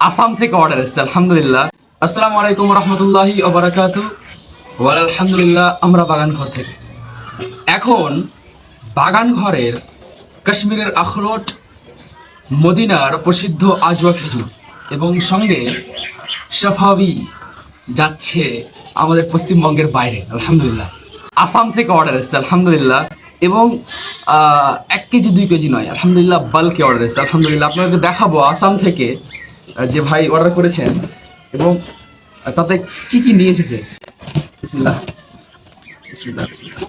আসাম থেকে অর্ডার এসেছে আলহামদুলিল্লাহ। আসসালামু আলাইকুম রহমতুল্লাহি ওয়া বারাকাতুহু। ওয়া আলহামদুলিল্লাহ, আমরা বাগান ঘর থেকে এখন বাগান ঘরের কাশ্মীরের আখরোট, মদিনার প্রসিদ্ধ আজওয়া খেজুর এবং সঙ্গে সাফাবি যাচ্ছে আমাদের পশ্চিমবঙ্গের বাইরে আলহামদুলিল্লাহ। আসাম থেকে অর্ডার এসেছে আলহামদুলিল্লাহ এবং 1 কেজি 2 কেজি নয়, আলহামদুলিল্লাহ বাল্কে অর্ডার এসেছে আলহামদুলিল্লাহ। আপনাদেরকে দেখাবো আসাম থেকে যে ভাই অর্ডার করেছেন এবং তাতে কি কি নিয়ে এসেছে। বিসমিল্লাহ বিসমিল্লাহ বিসমিল্লাহ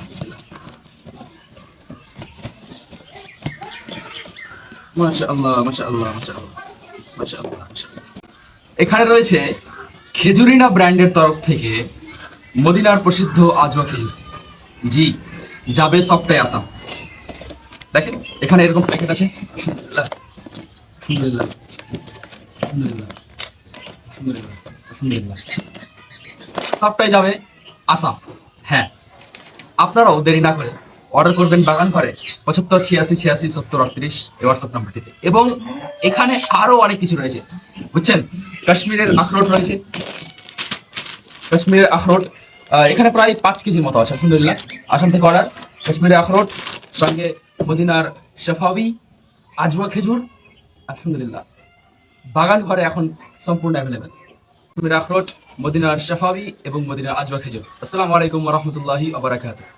বিসমিল্লাহ। মাশাআল্লাহ মাশাআল্লাহ মাশাআল্লাহ মাশাআল্লাহ মাশাআল্লাহ। এখানে রয়েছে খেজুরিনা ব্র্যান্ডের তরফ থেকে মদিনার প্রসিদ্ধ আজওয়া খেজুর। জি, যাবে সবটাই আসাম। দেখেন এখানে এরকম প্যাকেট আছে। আলহামদুলিল্লাহ আলহামদুলিল্লাহ আলহামদুলিল্লাহ আলহামদুলিল্লাহ, সবটাই যাবে আসাম। হ্যাঁ, আপনারাও দেরি না করে অর্ডার করবেন বাগান ঘরে 75 86 86 70 38 এই হোয়াটসঅ্যাপ নাম্বারটিতে। এবং এখানে আরো অনেক কিছু রয়েছে বুঝছেন। কাশ্মীরের আখরোট রয়েছে, কাশ্মীরের আখরোট এখানে প্রায় 5 কেজির মতো আছে আলহামদুলিল্লাহ। আসাম থেকে অর্ডার কাশ্মীরের আখরোট, সঙ্গে মদিনার সাফাবি আজওয়া খেজুর আলহামদুলিল্লাহ। বাগান ঘরে এখন সম্পূর্ণ অ্যাভেলেবেল কাশ্মীরের আখরোট, মদিনার সাফাবি এবং মদিনার আজওয়া খেজুর। আসসালামু আলাইকুম ওয়া রাহমাতুল্লাহি ওয়া বারাকাতুহু।